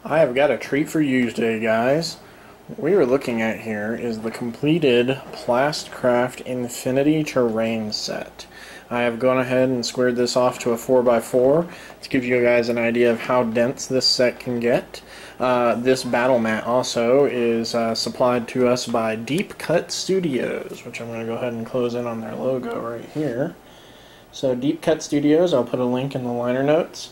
I have got a treat for you today, guys. What we are looking at here is the completed Plastcraft Infinity Terrain set. I have gone ahead and squared this off to a 4x4 to give you guys an idea of how dense this set can get. This battle mat also is supplied to us by Deep Cut Studios, which I'm going to go ahead and close in on their logo right here. So Deep Cut Studios, I'll put a link in the liner notes.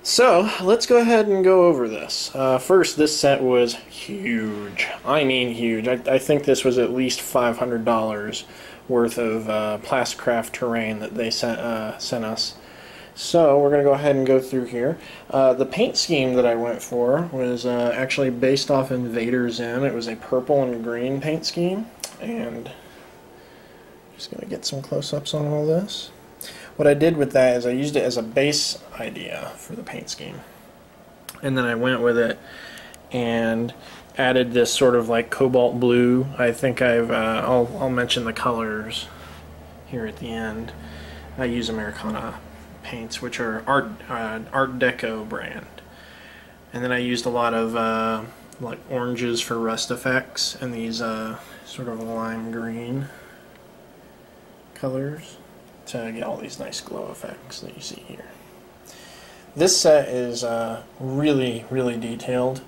So, let's go ahead and go over this. First, this set was huge. I mean huge. I think this was at least $500 worth of Plastcraft terrain that they sent us. So, we're going to go ahead and go through here. The paint scheme that I went for was actually based off Invader Zim. It was a purple and green paint scheme. And just going to get some close-ups on all this. What I did with that is I used it as a base idea for the paint scheme. And then I went with it and added this sort of like cobalt blue. I think I'll mention the colors here at the end. I use Americana paints, which are Art Deco brand. And then I used a lot of like oranges for rust effects and these sort of lime green colors to get all these nice glow effects that you see here. This set is really, really detailed.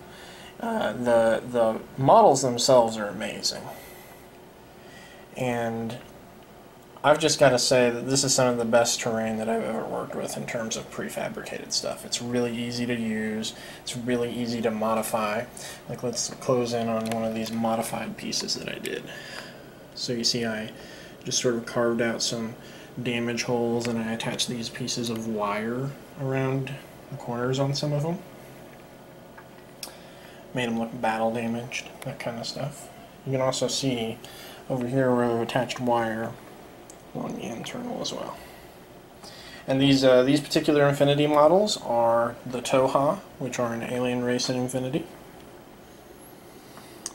The models themselves are amazing. And I've just got to say that this is some of the best terrain that I've ever worked with in terms of prefabricated stuff. It's really easy to use. It's really easy to modify. Like, let's close in on one of these modified pieces that I did. So you see I just sort of carved out some damage holes and I attached these pieces of wire around the corners on some of them. Made them look battle damaged, that kind of stuff. You can also see over here where I've attached wire along the internal as well. And these particular Infinity models are the Toha, which are an alien race in Infinity.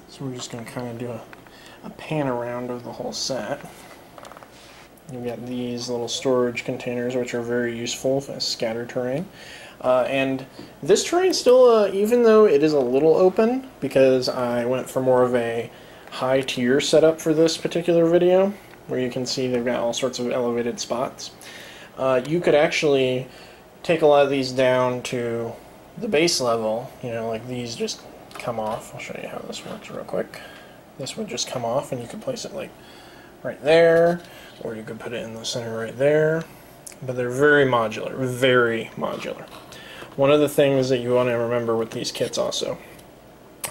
So we're just going to kind of do a pan around of the whole set. You've got these little storage containers, which are very useful as scatter terrain. And this terrain still, even though it is a little open, because I went for more of a high tier setup for this particular video, where you can see they've got all sorts of elevated spots, you could actually take a lot of these down to the base level. You know, like these just come off. I'll show you how this works real quick. This would just come off and you could place it like right there, or you could put it in the center right there. But they're very modular, very modular. One of the things that you want to remember with these kits also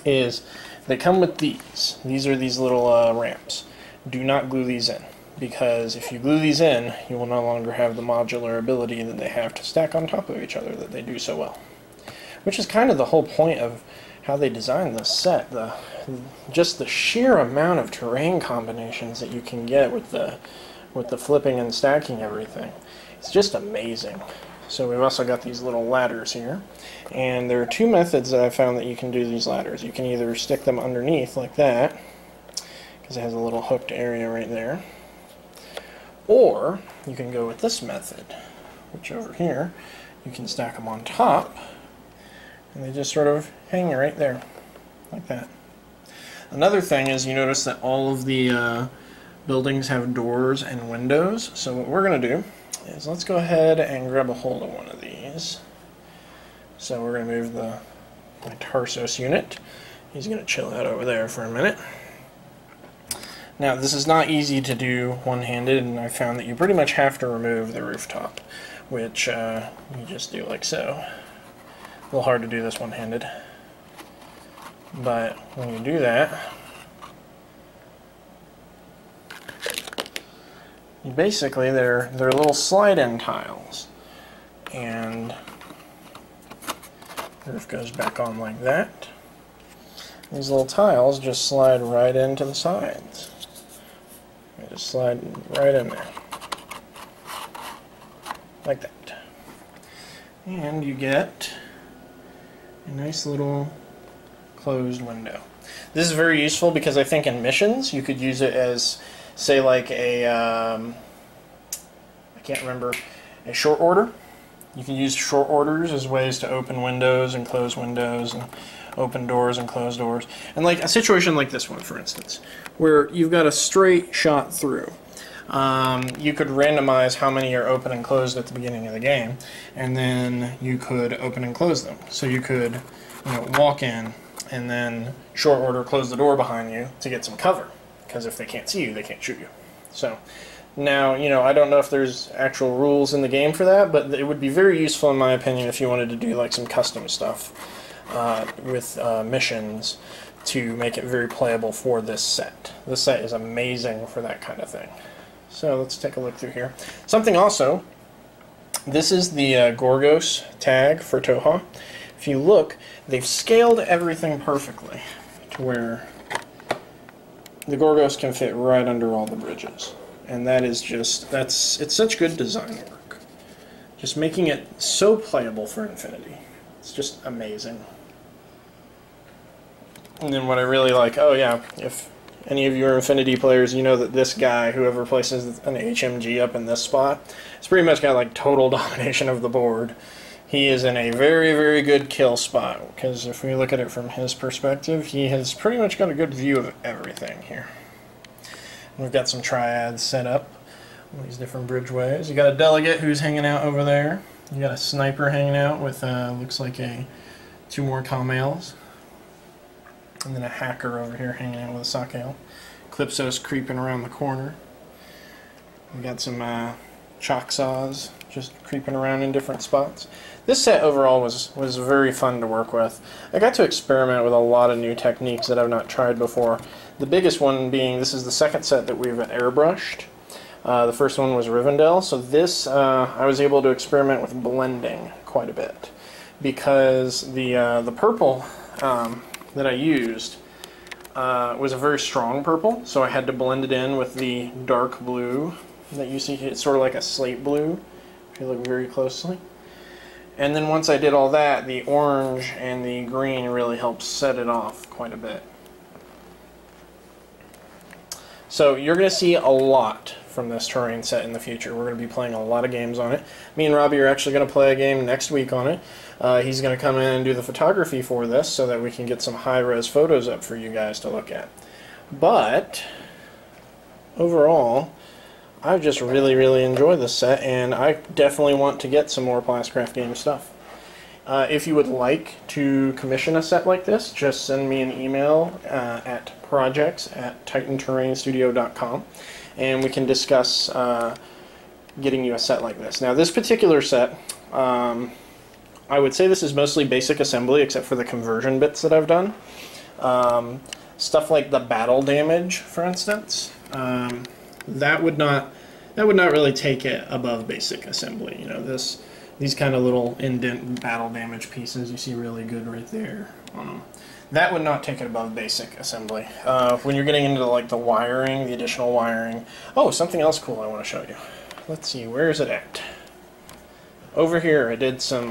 is they come with these. These are these little ramps. Do not glue these in, because if you glue these in, you will no longer have the modular ability that they have to stack on top of each other that they do so well. Which is kind of the whole point of how they designed this set. Just the sheer amount of terrain combinations that you can get with the flipping and stacking everything. It's just amazing. So we've also got these little ladders here, and there are two methods that I found that you can do these ladders. You can either stick them underneath like that, because it has a little hooked area right there, or you can go with this method, which over here you can stack them on top, and they just sort of hang right there, like that. Another thing is you notice that all of the buildings have doors and windows, so what we're going to do is let's go ahead and grab a hold of one of these. So we're going to move my Tarsos unit. He's going to chill out over there for a minute. Now, this is not easy to do one-handed, and I found that you pretty much have to remove the rooftop, which you just do like so. A little hard to do this one-handed, but when you do that, basically they're little slide-in tiles, and the roof goes back on like that. These little tiles just slide right into the sides. They just slide right in there, like that. And you get a nice little closed window. This is very useful because I think in missions you could use it as, say, like a, I can't remember, a short order. You can use short orders as ways to open windows and close windows, and open doors and close doors. And like a situation like this one, for instance, where you've got a straight shot through. You could randomize how many are open and closed at the beginning of the game, and then you could open and close them. So you could, walk in and then short order close the door behind you to get some cover, because if they can't see you, they can't shoot you. So now, I don't know if there's actual rules in the game for that, but it would be very useful in my opinion if you wanted to do like some custom stuff with missions to make it very playable for this set. This set is amazing for that kind of thing. So let's take a look through here. Something also, this is the Gorgos tag for Toha. If you look, they've scaled everything perfectly to where the Gorgos can fit right under all the bridges. And that is just, it's such good design work. Just making it so playable for Infinity. It's just amazing. And then what I really like, oh yeah, if any of you are Infinity players, you know that this guy, whoever places an HMG up in this spot, it's pretty much got like total domination of the board. He is in a very, very good kill spot, because if we look at it from his perspective, he has pretty much got a good view of everything here. We've got some triads set up, all these different bridgeways. You got a delegate who's hanging out over there. You got a sniper hanging out with, looks like two more Kamales. And then a hacker over here hanging out with a Sakale. Calypso's creeping around the corner. We got some Chocsaws just creeping around in different spots. This set overall was very fun to work with. I got to experiment with a lot of new techniques that I've not tried before. The biggest one being, this is the second set that we've airbrushed. The first one was Rivendell, so this I was able to experiment with blending quite a bit, because the purple that I used was a very strong purple, so I had to blend it in with the dark blue that you see. It's sort of like a slate blue if you look very closely. And then once I did all that, the orange and the green really helped set it off quite a bit. So you're going to see a lot from this terrain set in the future. We're going to be playing a lot of games on it. Me and Robbie are actually going to play a game next week on it. He's going to come in and do the photography for this so that we can get some high-res photos up for you guys to look at. But overall, I just really, really enjoy this set, and I definitely want to get some more Plastcraft game stuff. If you would like to commission a set like this, just send me an email at projects@titanterrainstudio.com, and we can discuss getting you a set like this. Now, this particular set, I would say this is mostly basic assembly, except for the conversion bits that I've done. Stuff like the battle damage, for instance, that would not really take it above basic assembly. You know, these kind of little indent battle damage pieces you see really good right there on them. That would not take it above basic assembly. When you're getting into like the wiring, the additional wiring. Oh, something else cool I want to show you. Let's see, where is it at? Over here, I did some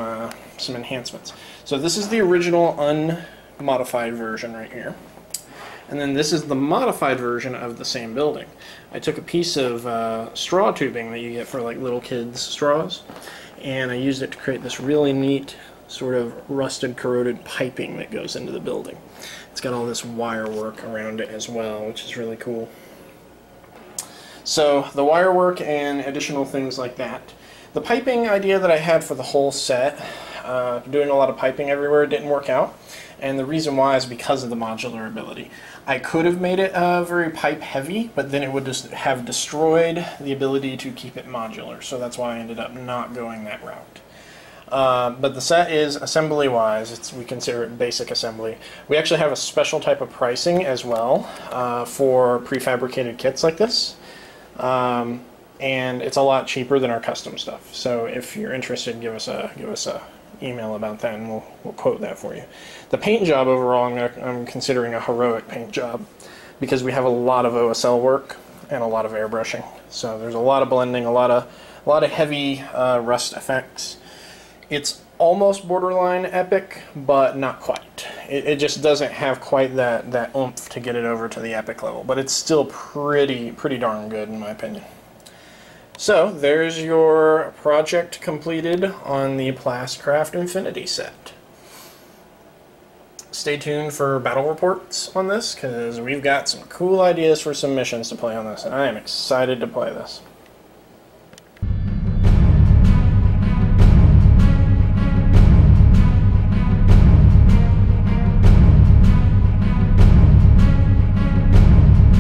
enhancements. So this is the original unmodified version right here. And then this is the modified version of the same building. I took a piece of straw tubing that you get for like little kids' straws, and I used it to create this really neat sort of rusted, corroded piping that goes into the building. It's got all this wire work around it as well, which is really cool. So the wire work and additional things like that. The piping idea that I had for the whole set, doing a lot of piping everywhere, didn't work out. And the reason why is because of the modular ability. I could have made it very pipe heavy, but then it would just have destroyed the ability to keep it modular. So that's why I ended up not going that route. But the set is assembly-wise, we consider it basic assembly. We actually have a special type of pricing as well for prefabricated kits like this. And it's a lot cheaper than our custom stuff. So if you're interested, give us a email about that, and we'll quote that for you. The paint job overall, I'm considering a heroic paint job, because we have a lot of OSL work and a lot of airbrushing. So there's a lot of blending, a lot of heavy rust effects. It's almost borderline epic, but not quite. It just doesn't have quite that oomph to get it over to the epic level, but it's still pretty darn good in my opinion. So there's your project completed on the Plastcraft Infinity set. Stay tuned for battle reports on this, because we've got some cool ideas for some missions to play on this, and I am excited to play this.